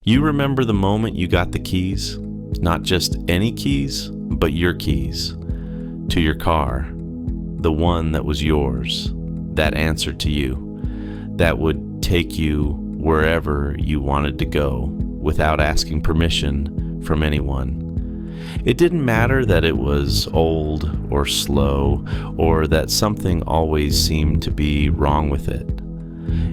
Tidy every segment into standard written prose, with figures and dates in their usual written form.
You remember the moment you got the keys? Not just any keys, but your keys to your car, the one that was yours, that answered to you, that would take you wherever you wanted to go without asking permission from anyone. It didn't matter that it was old or slow or that something always seemed to be wrong with it.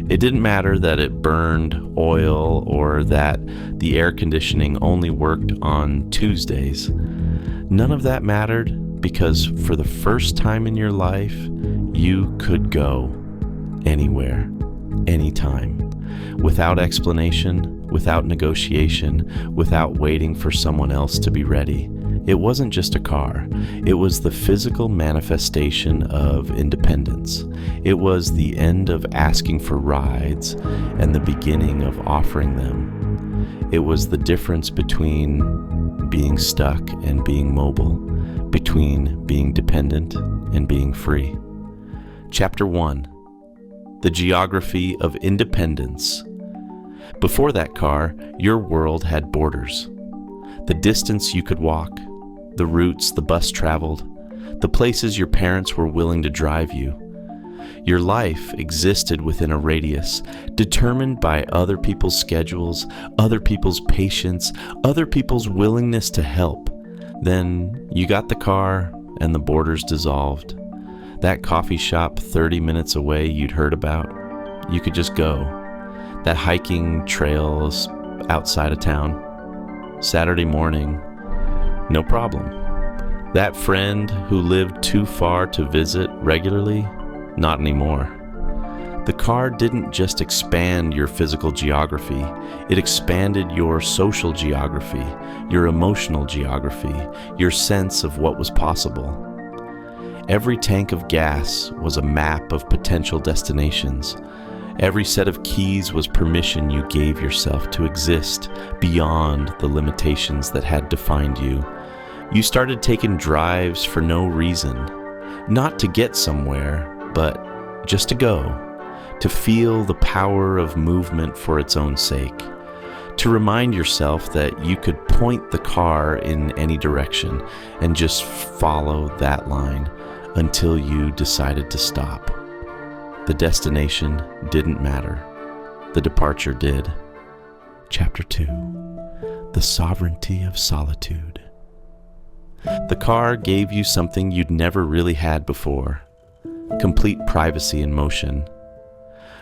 It didn't matter that it burned oil or that the air conditioning only worked on Tuesdays. None of that mattered because for the first time in your life, you could go anywhere, anytime, without explanation, without negotiation, without waiting for someone else to be ready. It wasn't just a car. It was the physical manifestation of independence. It was the end of asking for rides and the beginning of offering them. It was the difference between being stuck and being mobile, between being dependent and being free. Chapter 1: The Geography of Independence. Before that car, your world had borders. The distance you could walk, the routes the bus traveled, the places your parents were willing to drive you. Your life existed within a radius, determined by other people's schedules, other people's patience, other people's willingness to help. Then you got the car and the borders dissolved. That coffee shop 30 minutes away you'd heard about, you could just go. That hiking trails outside of town, Saturday morning, no problem. That friend who lived too far to visit regularly, not anymore. The car didn't just expand your physical geography, it expanded your social geography, your emotional geography, your sense of what was possible. Every tank of gas was a map of potential destinations. Every set of keys was permission you gave yourself to exist beyond the limitations that had defined you. You started taking drives for no reason, not to get somewhere, but just to go, to feel the power of movement for its own sake, to remind yourself that you could point the car in any direction and just follow that line until you decided to stop. The destination didn't matter. The departure did. Chapter 2: The Sovereignty of Solitude. The car gave you something you'd never really had before: complete privacy in motion.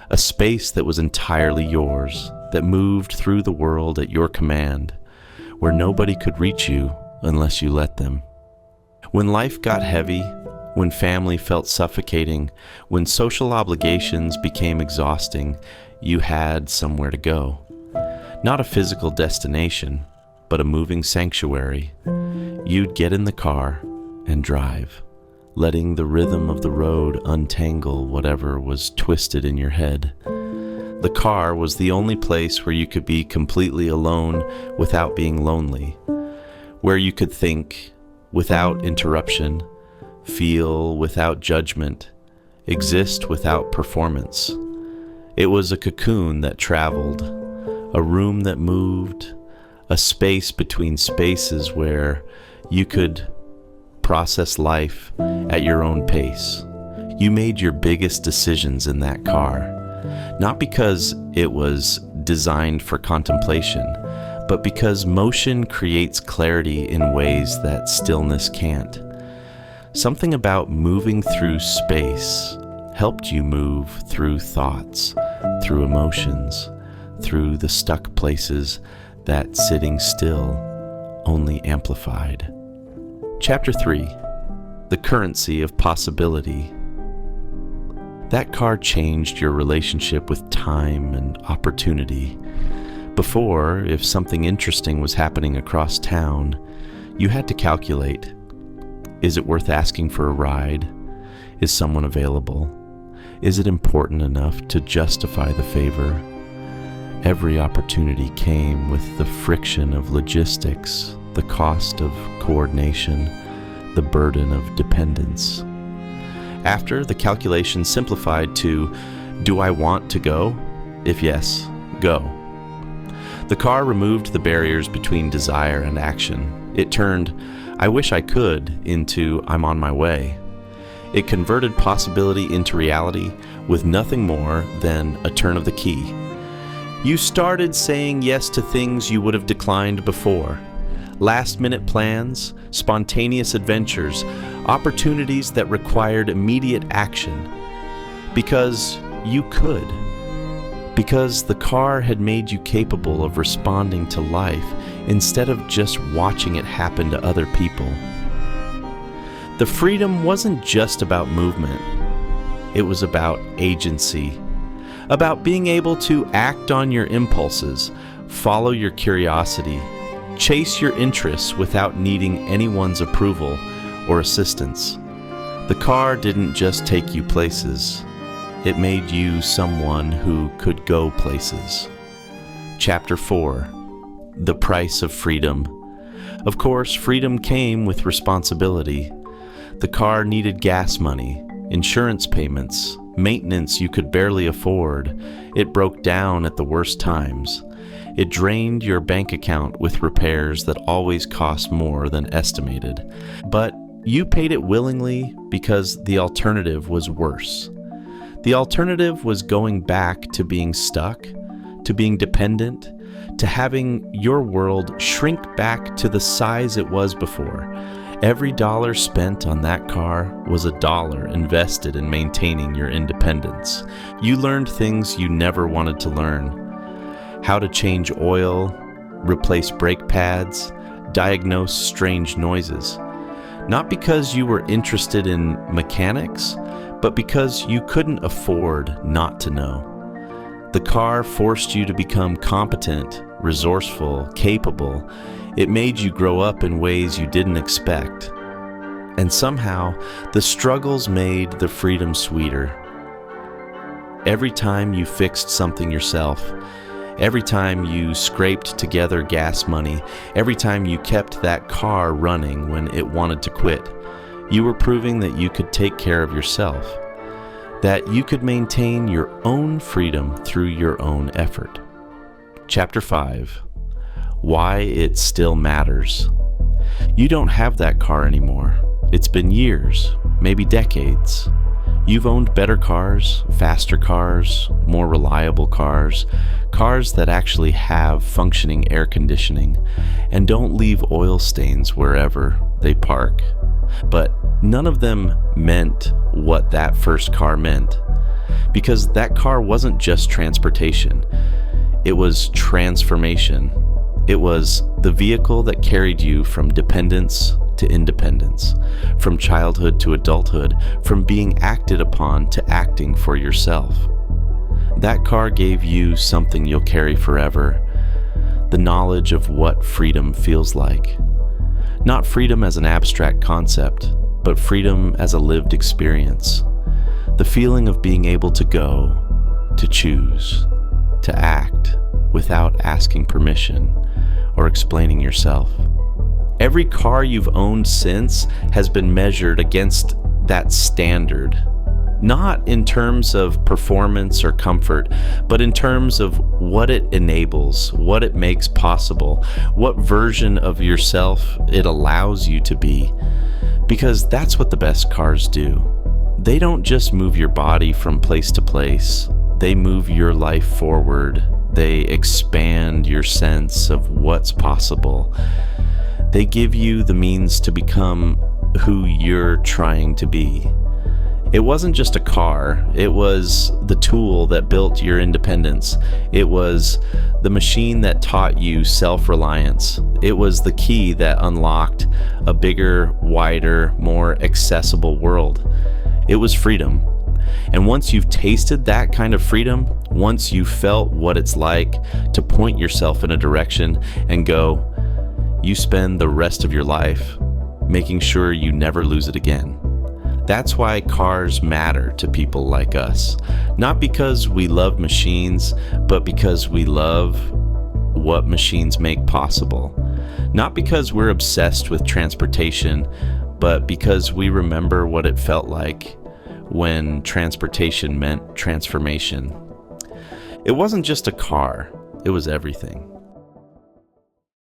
A space that was entirely yours, that moved through the world at your command, where nobody could reach you unless you let them. When life got heavy, when family felt suffocating, when social obligations became exhausting, you had somewhere to go. Not a physical destination, but a moving sanctuary. You'd get in the car and drive, letting the rhythm of the road untangle whatever was twisted in your head. The car was the only place where you could be completely alone without being lonely, where you could think without interruption, feel without judgment, exist without performance. It was a cocoon that traveled, a room that moved, a space between spaces where you could process life at your own pace. You made your biggest decisions in that car, not because it was designed for contemplation, but because motion creates clarity in ways that stillness can't. Something about moving through space helped you move through thoughts, through emotions, through the stuck places that sitting still only amplified. Chapter 3: The Currency of Possibility. That car changed your relationship with time and opportunity. Before, if something interesting was happening across town, you had to calculate. Is it worth asking for a ride? Is someone available? Is it important enough to justify the favor? Every opportunity came with the friction of logistics, the cost of coordination, the burden of dependence. After, the calculation simplified to, do I want to go? If yes, go. The car removed the barriers between desire and action. It turned, "I wish I could," into "I'm on my way." It converted possibility into reality with nothing more than a turn of the key. You started saying yes to things you would have declined before. Last-minute plans, spontaneous adventures, opportunities that required immediate action. Because you could. Because the car had made you capable of responding to life instead of just watching it happen to other people. The freedom wasn't just about movement. It was about agency. About being able to act on your impulses, follow your curiosity, chase your interests without needing anyone's approval or assistance. The car didn't just take you places. It made you someone who could go places. Chapter 4. The Price of Freedom. Of course, freedom came with responsibility. The car needed gas money, insurance payments, maintenance you could barely afford. It broke down at the worst times. It drained your bank account with repairs that always cost more than estimated. But you paid it willingly because the alternative was worse. The alternative was going back to being stuck, to being dependent, to having your world shrink back to the size it was before. Every dollar spent on that car was a dollar invested in maintaining your independence. You learned things you never wanted to learn. How to change oil, replace brake pads, diagnose strange noises. Not because you were interested in mechanics, but because you couldn't afford not to know. The car forced you to become competent, resourceful, capable. It made you grow up in ways you didn't expect. And somehow, the struggles made the freedom sweeter. Every time you fixed something yourself, every time you scraped together gas money, every time you kept that car running when it wanted to quit, you were proving that you could take care of yourself, that you could maintain your own freedom through your own effort. Chapter 5. Why it still matters. You don't have that car anymore. It's been years, maybe decades. You've owned better cars, faster cars, more reliable cars, cars that actually have functioning air conditioning and don't leave oil stains wherever they park. But none of them meant what that first car meant, because that car wasn't just transportation. It was transformation. It was the vehicle that carried you from dependence to independence, from childhood to adulthood, from being acted upon to acting for yourself. That car gave you something you'll carry forever, the knowledge of what freedom feels like. Not freedom as an abstract concept, but freedom as a lived experience. The feeling of being able to go, to choose, to act without asking permission or explaining yourself. Every car you've owned since has been measured against that standard. Not in terms of performance or comfort, but in terms of what it enables, what it makes possible, what version of yourself it allows you to be. Because that's what the best cars do. They don't just move your body from place to place. They move your life forward. They expand your sense of what's possible. They give you the means to become who you're trying to be. It wasn't just a car, it was the tool that built your independence. It was the machine that taught you self-reliance. It was the key that unlocked a bigger, wider, more accessible world. It was freedom. And once you've tasted that kind of freedom, once you felt what it's like to point yourself in a direction and go, you spend the rest of your life making sure you never lose it again. That's why cars matter to people like us. Not because we love machines, but because we love what machines make possible. Not because we're obsessed with transportation, but because we remember what it felt like when transportation meant transformation. It wasn't just a car, it was everything.